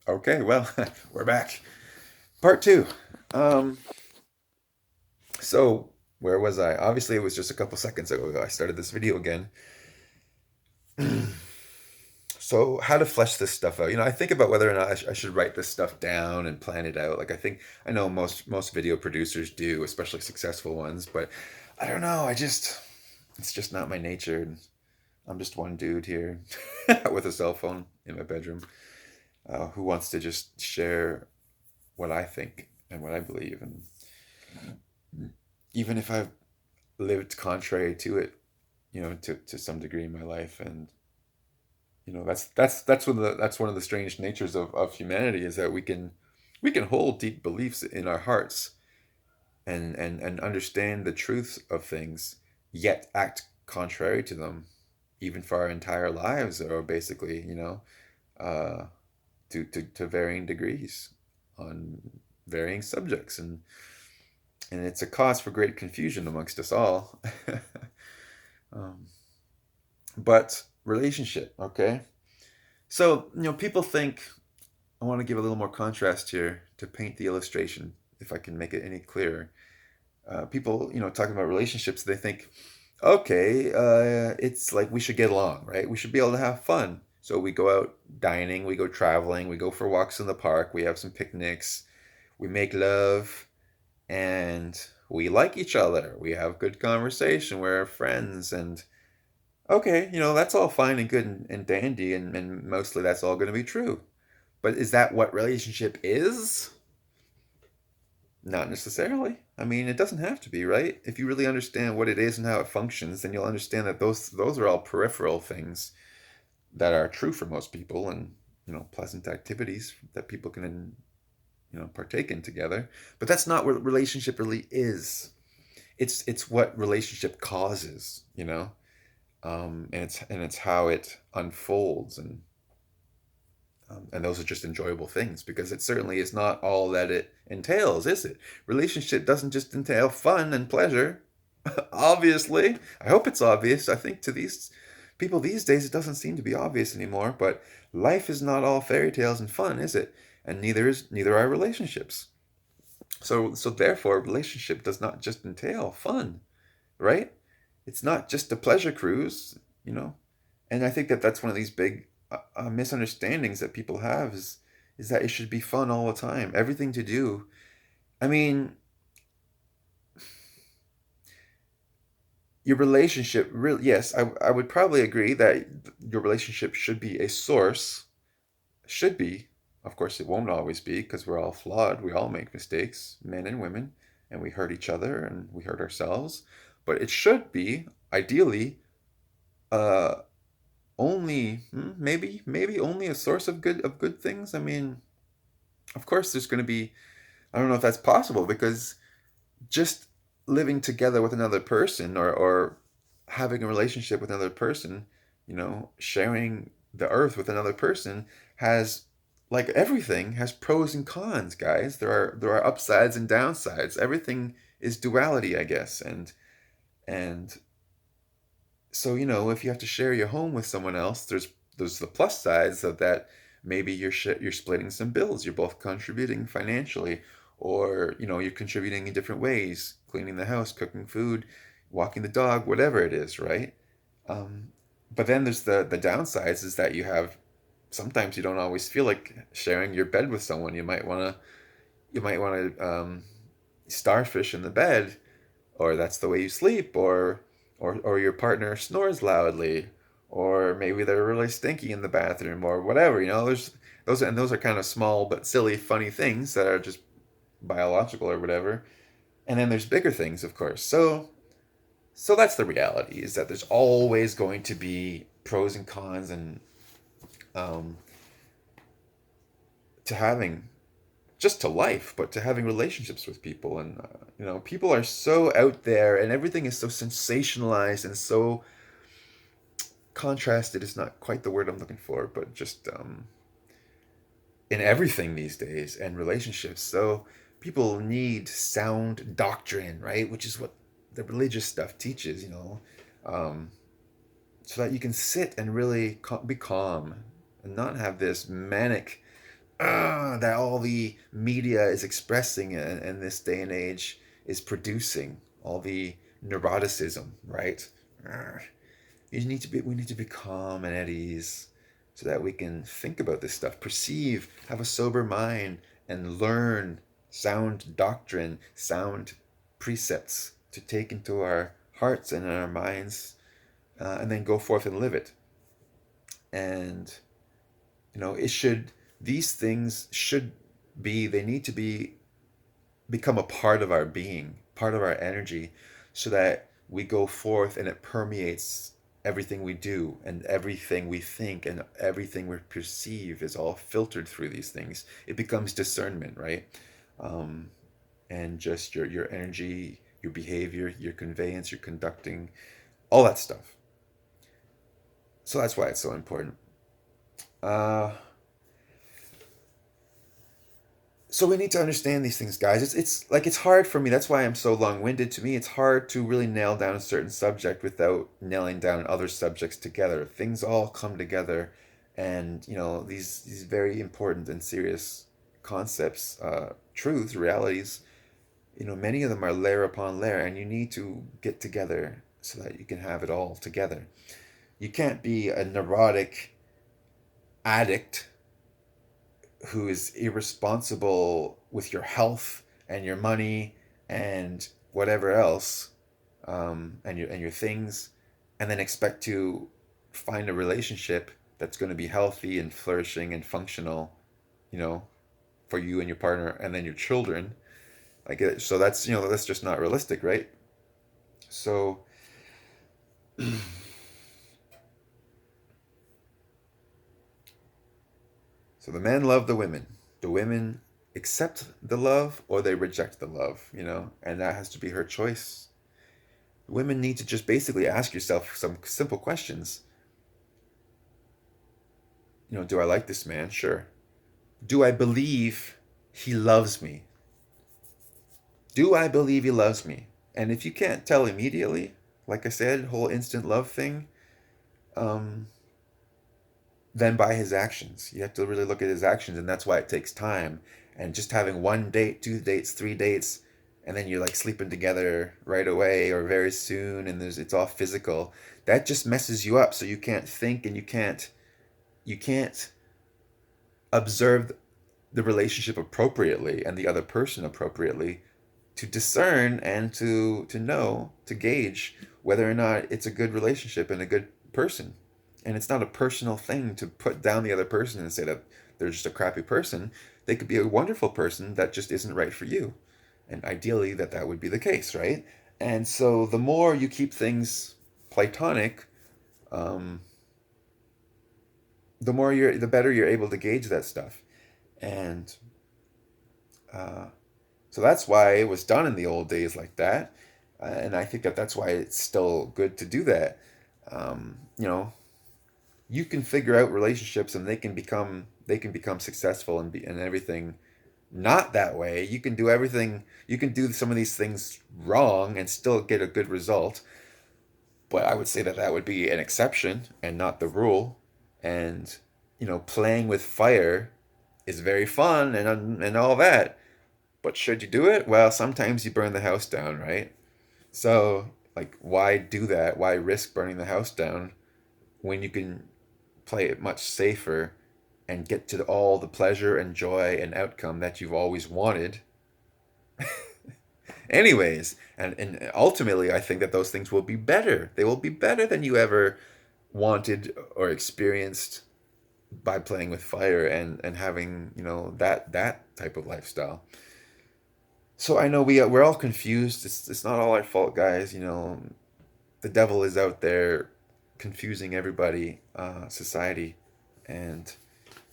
Okay, well, we're back. Part two. Um, so where was I? Obviously, it was just a couple seconds ago I started this video again. So how to flesh this stuff out? I think about whether or not I should write this stuff down and plan it out. Like I know most video producers do, especially successful ones, but I don't know. It's just not my nature. I'm just one dude here with a cell phone in my bedroom who wants to just share what I think and what I believe, and even if I've lived contrary to it, to some degree in my life. And that's one of the strange natures of humanity, is that we can hold deep beliefs in our hearts and understand the truth of things, yet act contrary to them, even for our entire lives, or basically, uh, to varying degrees on varying subjects. And it's a cause for great confusion amongst us all. um, but relationship, okay? So, people think, I want to give a little more contrast here to paint the illustration, if I can make it any clearer. People, talking about relationships, they think, okay, it's like we should get along, right? We should be able to have fun. So we go out dining, we go traveling, we go for walks in the park, we have some picnics, we make love, and we like each other. We have good conversation, we're friends, and okay, that's all fine and good and dandy, and mostly that's all going to be true. But is that what relationship is? Not necessarily. I mean, it doesn't have to be, right? If you really understand what it is and how it functions, then you'll understand that those are all peripheral things that are true for most people, and pleasant activities that people can partake in together. But that's not what relationship really is. It's what relationship causes, and it's how it unfolds, and those are just enjoyable things, because it certainly is not all that it entails, is it? Relationship doesn't just entail fun and pleasure. Obviously, I hope it's obvious. I think to these people these days it doesn't seem to be obvious anymore, but life is not all fairy tales and fun, is it? And neither are relationships. So therefore, relationship does not just entail fun, right? It's not just a pleasure cruise, you know. And I think that that's one of these big misunderstandings that people have, is that it should be fun all the time, everything to do. I mean, your relationship really, yes, I would probably agree that your relationship should be a source, should be. Of course, it won't always be, because we're all flawed. We all make mistakes, men and women, and we hurt each other and we hurt ourselves. But it should be, ideally, uh, only maybe only a source of good things. I mean, of course, there's going to be. I don't know if that's possible, because just living together with another person, or having a relationship with another person, sharing the earth with another person, has, like everything, has pros and cons, guys. There are upsides and downsides. Everything is duality, I guess. And so, if you have to share your home with someone else, there's the plus sides of that. Maybe you're splitting some bills. You're both contributing financially, or you're contributing in different ways, cleaning the house, cooking food, walking the dog, whatever it is, right? Um, but then there's the downsides, is that sometimes you don't always feel like sharing your bed with someone. You might want to starfish in the bed, or that's the way you sleep, or your partner snores loudly, or maybe they're really stinky in the bathroom, or whatever. Those are kind of small but silly, funny things that are just biological or whatever. And then there's bigger things, of course. So that's the reality, is that there's always going to be pros and cons, and um, to having just to life, but to having relationships with people. And people are so out there, and everything is so sensationalized and so contrasted. Is not quite the word I'm looking for, but just in everything these days, and relationships. So people need sound doctrine, right? Which is what the religious stuff teaches, um, so that you can sit and really be calm, and not have this manic that all the media is expressing in this day and age is producing, all the neuroticism, right? We need to be calm and at ease so that we can think about this stuff, perceive, have a sober mind, and learn sound doctrine, sound precepts to take into our hearts and our minds, and then go forth and live it. And it should these things should be they need to become a part of our being, part of our energy, so that we go forth and it permeates everything we do, and everything we think and everything we perceive is all filtered through these things. It becomes discernment, right? um, and just your energy, your behavior, your conveyance, your conducting, all that stuff. So that's why it's so important. uh, so we need to understand these things, guys. It's like it's hard for me. That's why I'm so long-winded. To me, it's hard to really nail down a certain subject without nailing down other subjects together. Things all come together, and these very important and serious concepts, truths, realities. Many of them are layer upon layer, and you need to get together so that you can have it all together. You can't be a neurotic addict who is irresponsible with your health and your money and whatever else, and your things, and then expect to find a relationship that's going to be healthy and flourishing and functional, you know, for you and your partner and then your children. So that's just not realistic, right? So so the men love the women. The women accept the love or they reject the love, and that has to be her choice. Women need to just basically ask yourself some simple questions. Do I like this man? Sure. Do I believe he loves me? Do I believe he loves me? And if you can't tell immediately, like I said, whole instant love thing, um, then by his actions. You have to really look at his actions, and that's why it takes time. And just having one date, two dates, three dates, and then you're like sleeping together right away or very soon, and it's all physical. That just messes you up. So you can't think, and you can't observe the relationship appropriately and the other person appropriately to discern and to know, to gauge whether or not it's a good relationship and a good person. And it's not a personal thing to put down the other person and say that they're just a crappy person. They could be a wonderful person that just isn't right for you. And ideally that would be the case, right? And so the more you keep things platonic, um, the better you're able to gauge that stuff. And uh, so that's why it was done in the old days like that. And I think that's why it's still good to do that. Um, you know, you can figure out relationships and they can become successful and everything. Not that way. You can do everything. You can do some of these things wrong and still get a good result. But I would say that would be an exception and not the rule. And playing with fire is very fun and all that. But should you do it? Well, sometimes you burn the house down, right? So, like, why do that? Why risk burning the house down when you can play it much safer and get to all the pleasure and joy and outcome that you've always wanted? Anyways, and ultimately, I think that those things will be better. They will be better than you ever wanted or experienced by playing with fire and having that type of lifestyle. So I know we're all confused. It's not all our fault, guys. The devil is out there confusing everybody, society, and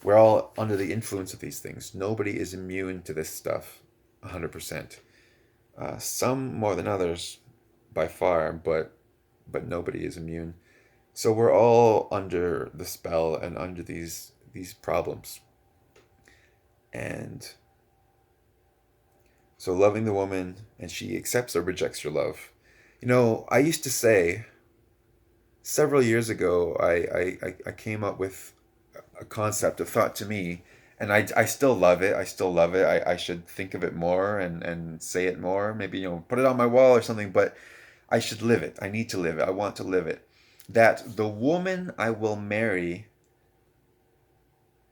we're all under the influence of these things. Nobody is immune to this stuff, 100%. Some more than others, by far, but nobody is immune. So we're all under the spell and under these problems. And so loving the woman, and she accepts or rejects your love. I used to say several years ago, I came up with a concept, a thought to me, and I still love it. I still love it. I should think of it more and say it more. Maybe, put it on my wall or something, but I should live it. I need to live it. I want to live it. That the woman I will marry,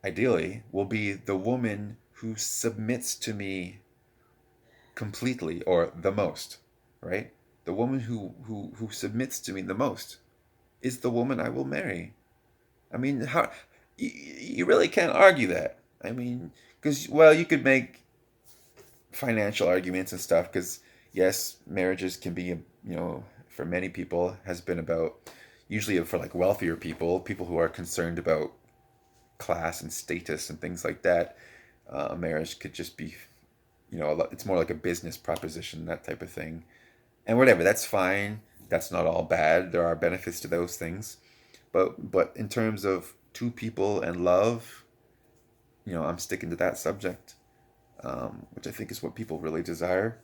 ideally, will be the woman who submits to me completely or the most, right? The woman who submits to me the most is the woman I will marry. I mean, how you really can't argue that. I mean, because well, you could make financial arguments and stuff. Because yes, marriages can be, for many people has been about usually for like wealthier people, people who are concerned about class and status and things like that. A marriage could just be, it's more like a business proposition, that type of thing. And whatever, that's fine. That's not all bad. There are benefits to those things. But in terms of two people and love, I'm sticking to that subject, which I think is what people really desire.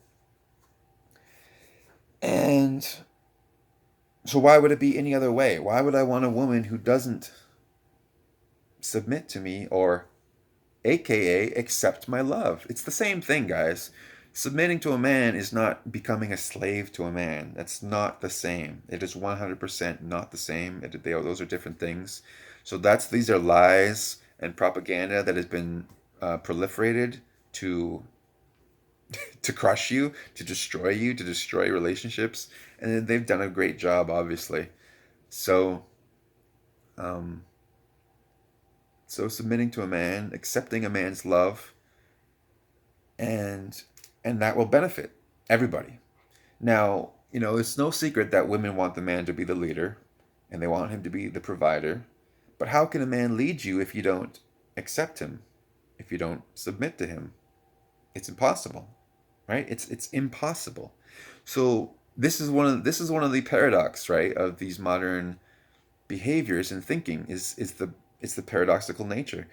And so why would it be any other way? Why would I want a woman who doesn't submit to me or AKA accept my love? It's the same thing, guys. Submitting to a man is not becoming a slave to a man. That's not the same. It is 100% not the same. Those are different things. So these are lies and propaganda that has been proliferated to to crush you, to destroy relationships, and they've done a great job, obviously. So, um, so submitting to a man, accepting a man's love, and that will benefit everybody. Now, it's no secret that women want the man to be the leader, and they want him to be the provider. But how can a man lead you if you don't accept him, if you don't submit to him? It's impossible, right? It's impossible. So this is one of the paradox, right, of these modern behaviors and thinking is the paradoxical nature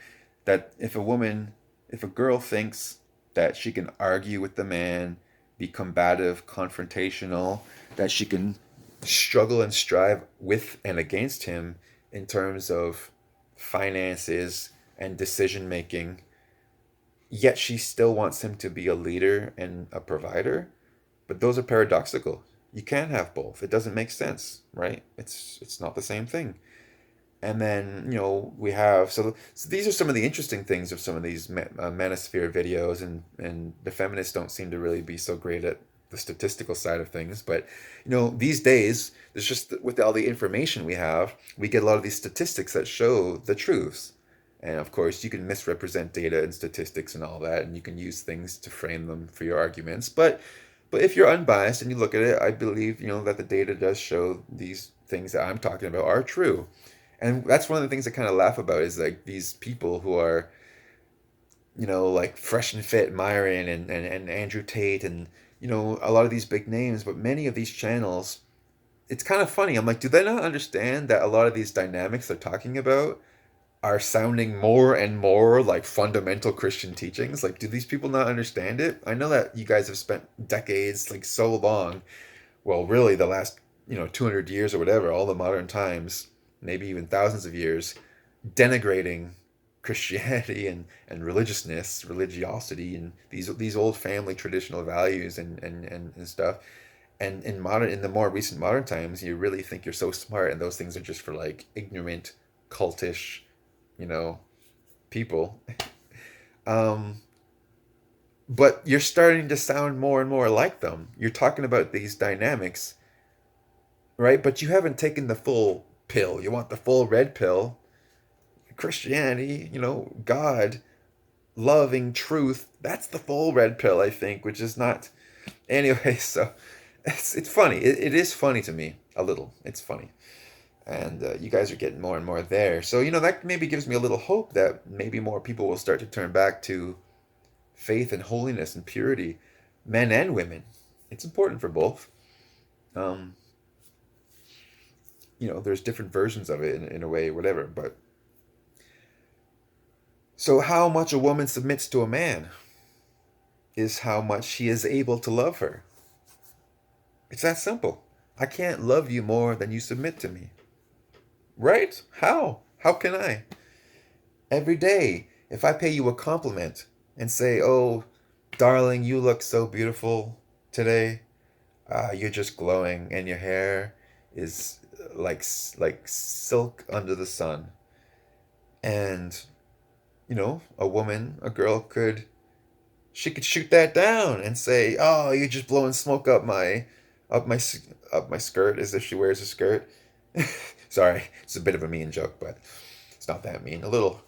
that if a girl thinks that she can argue with the man, be combative, confrontational, that she can struggle and strive with and against him in terms of finances and decision making, yet she still wants him to be a leader and a provider. But those are paradoxical. You can't have both. It doesn't make sense, right? It's not the same thing. And then, we have, so these are some of the interesting things of some of these manosphere videos, and the feminists don't seem to really be so great at the statistical side of things. But, these days, there's just, with all the information we have, we get a lot of these statistics that show the truths. And of course, you can misrepresent data and statistics and all that, and you can use things to frame them for your arguments. But if you're unbiased and you look at it, I believe, that the data does show these things that I'm talking about are true. And that's one of the things I kind of laugh about is like these people who are, like Fresh and Fit, Myron and Andrew Tate and, a lot of these big names, but many of these channels, it's kind of funny. I'm like, do they not understand that a lot of these dynamics they're talking about are sounding more and more like fundamental Christian teachings? Like, do these people not understand it? I know that you guys have spent decades, like so long, well, really the last, 200 years or whatever, all the modern times, maybe even thousands of years, denigrating Christianity and religiousness, religiosity, and these old family traditional values and stuff. And in the more recent modern times, you really think you're so smart, and those things are just for like ignorant, cultish, you know, people. Um, but you're starting to sound more and more like them. You're talking about these dynamics, right? But you haven't taken the full pill. You want the full red pill. Christianity, God, loving truth. That's the full red pill, I think, which is not. Anyway, so it's funny. It is funny to me a little. It's funny, and you guys are getting more and more there. So that maybe gives me a little hope that maybe more people will start to turn back to faith and holiness and purity, men and women. It's important for both. Um, there's different versions of it in a way, whatever. But so how much a woman submits to a man is how much she is able to love her. It's that simple. I can't love you more than you submit to me. Right? How? How can I? Every day. if I pay you a compliment and say, "Oh, darling, you look so beautiful today. You're just glowing, and your hair is like silk under the sun." And a woman, a girl she could shoot that down and say, "Oh, you're just blowing smoke up my up my skirt," as if she wears a skirt. Sorry, it's a bit of a mean joke, but it's not that mean. A little,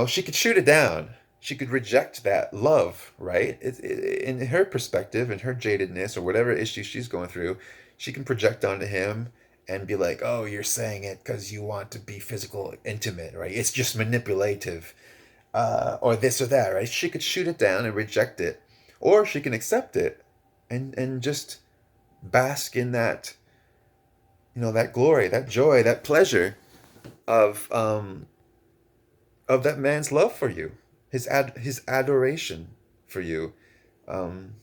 she could shoot it down. She could reject that love, right? In her perspective, in her jadedness or whatever issue she's going through, she can project onto him and be like, "Oh, you're saying it because you want to be physical, intimate, right? It's just manipulative, or this or that, right?" She could shoot it down and reject it, or she can accept it and just bask in that, that glory, that joy, that pleasure of that man's love for you, his adoration for you, um,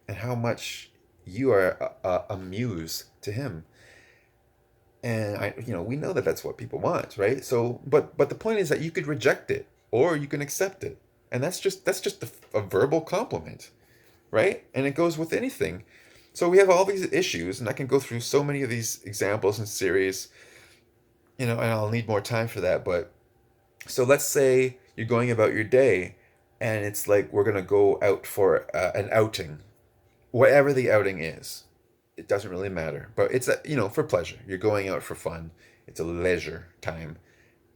and how much you are a muse to him. And we know that that's what people want, right? So, but the point is that you could reject it or you can accept it, and that's just a verbal compliment, right? And it goes with anything. So we have all these issues, and I can go through so many of these examples and series, and I'll need more time for that. But so let's say you're going about your day, and it's like we're gonna go out for an outing, whatever the outing is. It doesn't really matter, but it's for pleasure. You're going out for fun. It's a leisure time,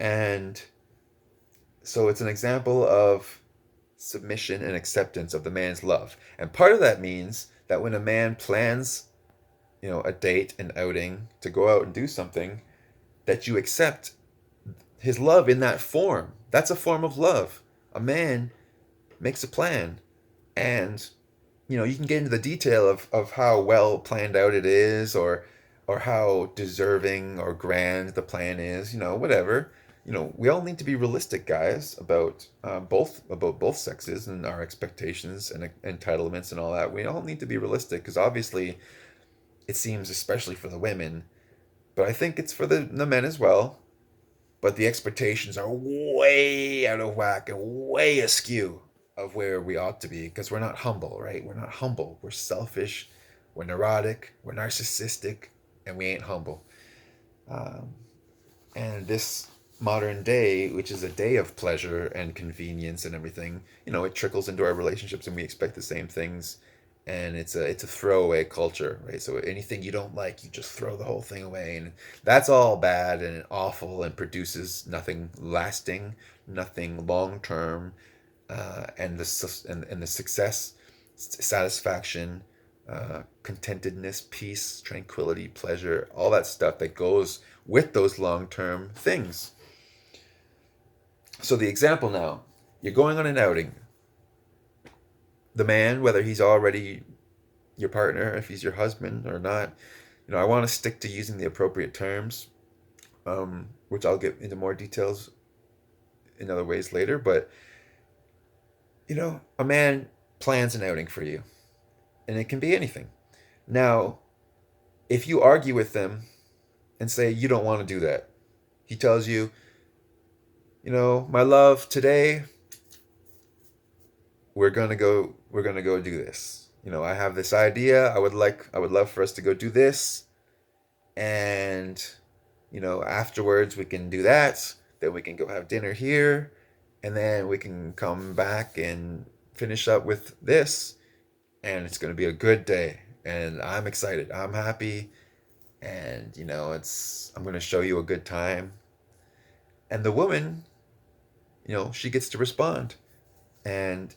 and so it's an example of submission and acceptance of the man's love. And part of that means that when a man plans, a date, an outing to go out and do something, that you accept his love in that form. That's a form of love. A man makes a plan, and you can get into the detail of how well planned out it is, or how deserving or grand the plan is, whatever. We all need to be realistic, guys, about both sexes and our expectations and entitlements and all that. We all need to be realistic because obviously it seems, especially for the women, but I think it's for the men as well. But the expectations are way out of whack and way askew of where we ought to be because we're not humble, right? We're not humble. We're selfish. We're neurotic. We're narcissistic, and we ain't humble. Um, and this modern day, which is a day of pleasure and convenience and everything, it trickles into our relationships, and we expect the same things. And it's a throwaway culture, right? So anything you don't like, you just throw the whole thing away, and that's all bad and awful and produces nothing lasting, nothing long term, and the success, satisfaction, contentedness, peace, tranquility, pleasure, all that stuff that goes with those long term things. So the example now, you're going on an outing. The man, whether he's already your partner, if he's your husband or not, I want to stick to using the appropriate terms, which I'll get into more details in other ways later. But a man plans an outing for you, and it can be anything. Now, if you argue with them and say you don't want to do that, he tells you, "My love, today we're gonna go do this. I have this idea. I would love for us to go do this, and afterwards we can do that. Then we can go have dinner here, and then we can come back and finish up with this, and it's gonna be a good day. And I'm excited. I'm happy, and I'm gonna show you a good time." And the woman, she gets to respond, and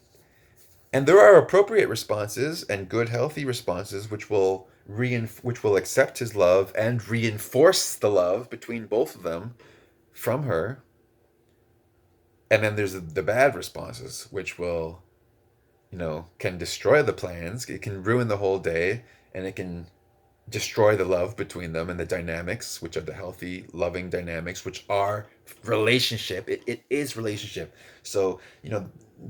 there are appropriate responses and good, healthy responses which will accept his love and reinforce the love between both of them from her. And then there's the bad responses, which will, can destroy the plans. It can ruin the whole day, and it can destroy the love between them and the dynamics, which are the healthy, loving dynamics, which are relationship. It is relationship. So,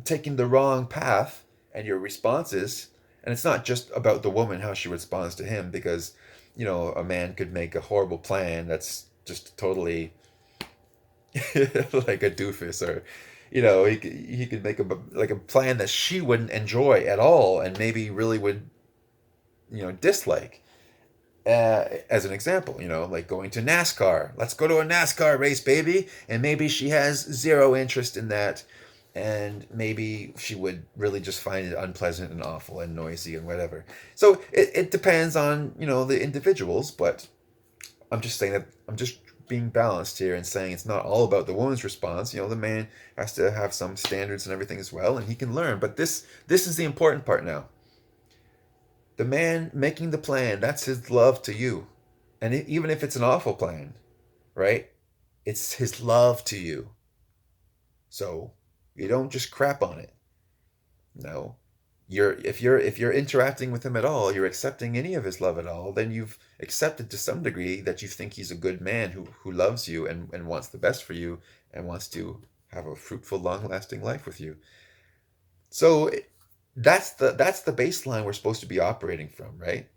taking the wrong path and your responses, and it's not just about the woman, how she responds to him, because, a man could make a horrible plan that's just totally like a doofus, or he could make like a plan that she wouldn't enjoy at all, and maybe really would, dislike. As an example, like going to NASCAR. Let's go to a NASCAR race, baby. And maybe she has zero interest in that. And maybe she would really just find it unpleasant and awful and noisy and whatever. So it depends on, the individuals. But I'm just saying that I'm just being balanced here and saying it's not all about the woman's response. The man has to have some standards and everything as well, and he can learn. But this is the important part now. The man making the plan, that's his love to you. And even if it's an awful plan, right? It's his love to you. So you don't just crap on it. No. If you're interacting with him at all, you're accepting any of his love at all, then you've accepted to some degree that you think he's a good man who loves you and wants the best for you and wants to have a fruitful, long-lasting life with you. So that's the baseline we're supposed to be operating from, right?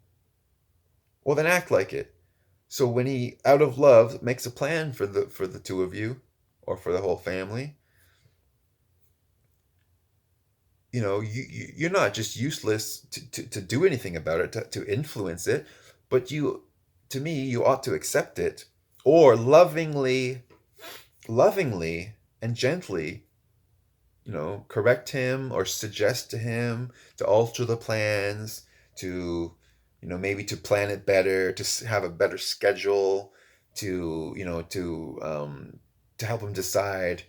Well, then act like it. So when he, out of love, makes a plan for the two of you, or for the whole family, you're not just useless to do anything about it, to influence it, but to me, you ought to accept it, or lovingly and gently, correct him or suggest to him to alter the plans, to, maybe to plan it better, to have a better schedule, to help him decide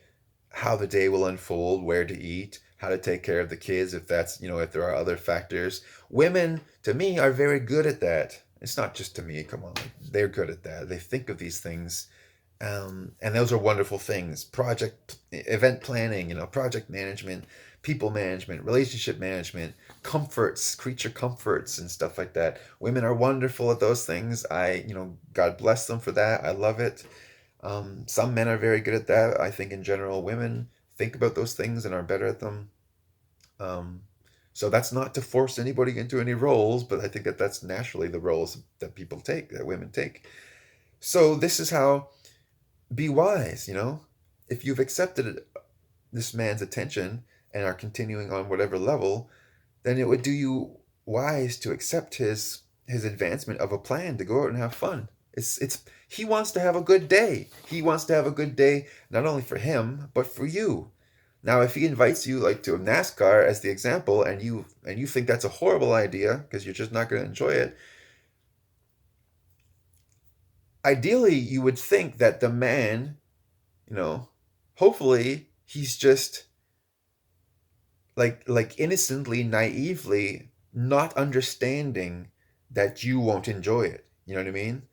how the day will unfold, where to eat, how to take care of the kids, if that's, if there are other factors. Women, to me, are very good at that. It's not just to me, come on. They're good at that. They think of these things. And those are wonderful things. Event planning, project management, people management, relationship management, comforts, creature comforts, and stuff like that. Women are wonderful at those things. God bless them for that. I love it. Some men are very good at that. I think in general, women think about those things and are better at them. Um, so that's not to force anybody into any roles, but I think that that's naturally the roles that people take, that women take. So this is how, be wise, if you've accepted this man's attention and are continuing on whatever level, then it would do you wise to accept his advancement of a plan to go out and have fun. It's he wants to have a good day. He wants to have a good day not only for him but for you. Now, if he invites you like to a NASCAR as the example, and you think that's a horrible idea because you're just not going to enjoy it, ideally you would think that the man, you know, hopefully he's just like innocently, naively not understanding that you won't enjoy it. You know what I mean?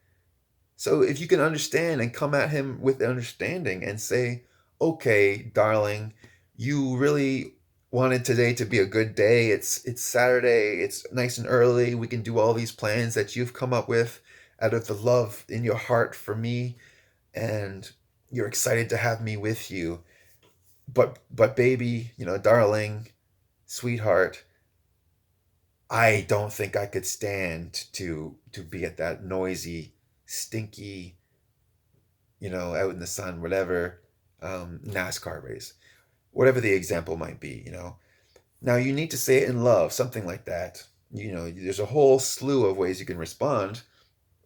So if you can understand and come at him with understanding and say, "Okay, darling, you really wanted today to be a good day. It's Saturday. It's nice and early. We can do all these plans that you've come up with out of the love in your heart for me, and you're excited to have me with you. But baby, darling, sweetheart, I don't think I could stand to be at that noisy, stinky, out in the sun, whatever, NASCAR race, whatever the example might be. Now you need to say it in love, something like that. There's a whole slew of ways you can respond,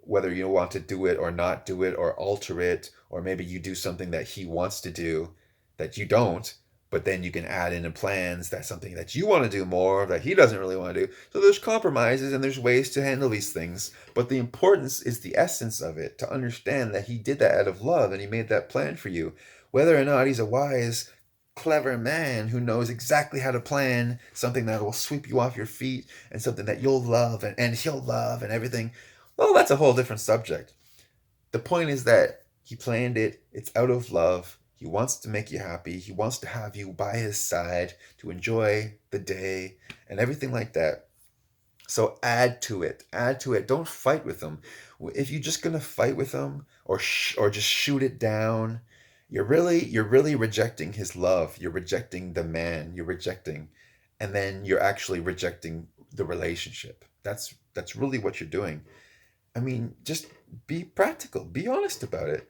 whether you want to do it or not do it or alter it, or maybe you do something that he wants to do that you don't, but then you can add in the plans that's something that you want to do more that he doesn't really want to do. So there's compromises and there's ways to handle these things, but the importance is the essence of it, to understand that he did that out of love and he made that plan for you. Whether or not he's a wise, clever man who knows exactly how to plan something that will sweep you off your feet and something that you'll love and he'll love and everything, well, that's a whole different subject. The point is that he planned it, it's out of love. He wants to make you happy. He wants to have you by his side to enjoy the day and everything like that. So add to it. Add to it. Don't fight with him. If you're just going to fight with him or just shoot it down, you're really rejecting his love. You're rejecting the man. You're rejecting, and then you're actually rejecting the relationship. That's really what you're doing. I mean, just be practical. Be honest about it.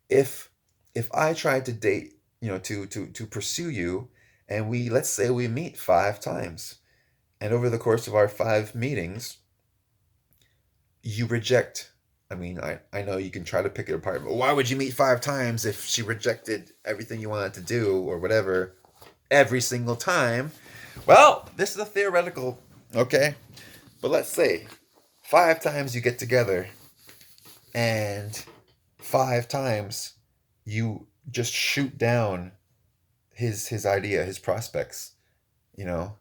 If if I tried to date to pursue you, and let's say we meet 5 times, and over the course of our 5 meetings, you reject. I mean, I know you can try to pick it apart, but why would you meet 5 times if she rejected everything you wanted to do or whatever every single time? Well, this is a theoretical, okay? But let's say 5 times you get together, and 5 times you just shoot down his idea, his prospects, you know,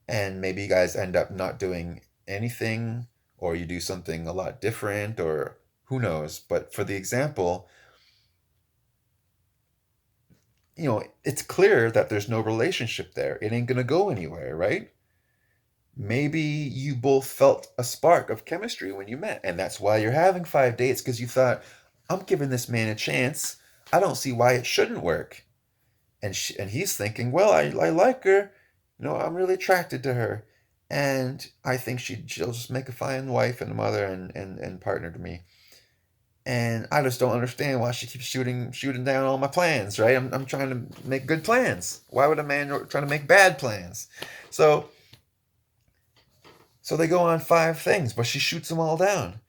and maybe you guys end up not doing anything, or you do something a lot different, or who knows. But for the example, it's clear that there's no relationship there. It ain't gonna go anywhere, right? Maybe you both felt a spark of chemistry when you met, and that's why you're having 5 dates, because you thought, I'm giving this man a chance. I don't see why it shouldn't work. And he's thinking, well, I like her. I'm really attracted to her. And I think she'll just make a fine wife and mother and partner to me. And I just don't understand why she keeps shooting down all my plans, right? I'm trying to make good plans. Why would a man try to make bad plans? So they go on 5 things, but she shoots them all down.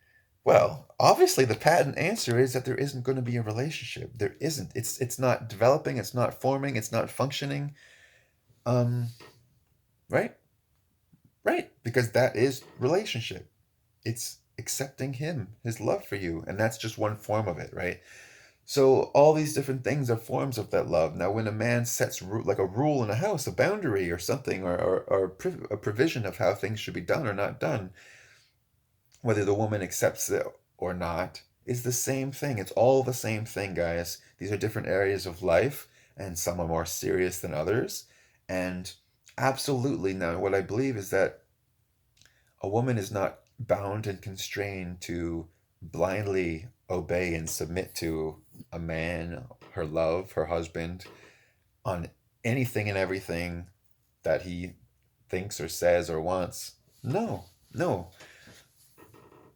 Well, obviously the patent answer is that there isn't going to be a relationship. There isn't. It's not developing, it's not forming, it's not functioning. Um, right? Right, because that is relationship. It's accepting him, his love for you, and that's just one form of it, right? So all these different things are forms of that love. Now, when a man sets like a rule in a house, a boundary or something, or a provision of how things should be done or not done, whether the woman accepts it or not, is the same thing. It's all the same thing, guys. These are different areas of life, and some are more serious than others. And absolutely, now, what I believe is that a woman is not bound and constrained to blindly obey and submit to a man, her love, her husband, on anything and everything that he thinks or says or wants. No, no.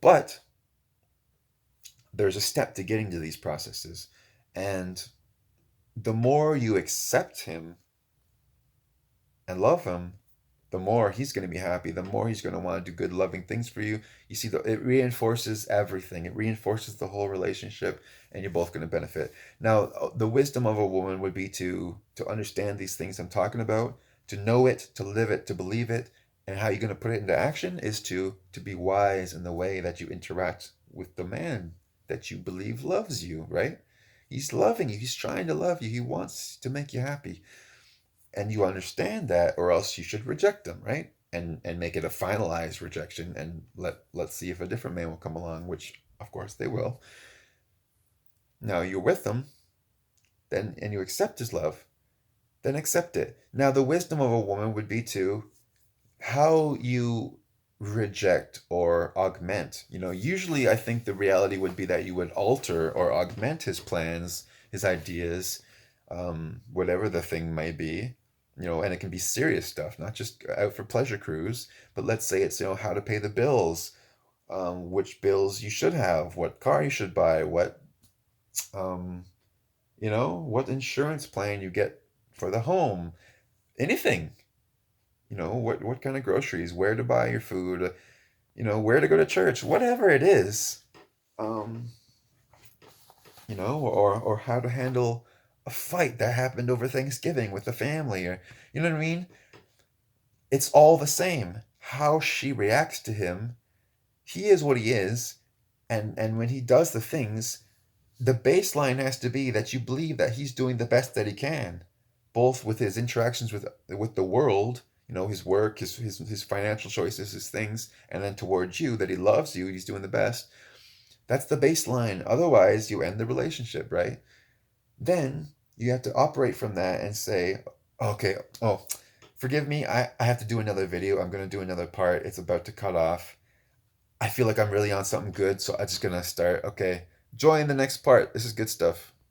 But there's a step to getting to these processes. And the more you accept him and love him, the more he's going to be happy, the more he's going to want to do good, loving things for you. You see, it reinforces everything. It reinforces the whole relationship, and you're both going to benefit. Now, the wisdom of a woman would be to understand these things I'm talking about, to know it, to live it, to believe it, and how you're going to put it into action is to be wise in the way that you interact with the man that you believe loves you, right? He's loving you. He's trying to love you. He wants to make you happy, and you understand that, or else you should reject them, right? And make it a finalized rejection, and let's see if a different man will come along, which of course they will. Now you're with them, then, and you accept his love, then accept it. Now the wisdom of a woman would be to how you reject or augment. Usually I think the reality would be that you would alter or augment his plans, his ideas, whatever the thing may be. And it can be serious stuff, not just out for pleasure cruise, but let's say it's, how to pay the bills, which bills you should have, what car you should buy, um, what insurance plan you get for the home, anything, what kind of groceries, where to buy your food, where to go to church, whatever it is, um, or how to handle a fight that happened over Thanksgiving with the family, or you know what I mean? It's all the same. How she reacts to him, he is what he is, and when he does the things, the baseline has to be that you believe that he's doing the best that he can, both with his interactions with the world, his work, his financial choices, his things, and then towards you, that he loves you, he's doing the best. That's the baseline. Otherwise, you end the relationship, right? Then you have to operate from that and say, okay, oh, forgive me, I have to do another video. I'm going to do another part. It's about to cut off. I feel like I'm really on something good, so I'm just going to start. Okay, join the next part. This is good stuff.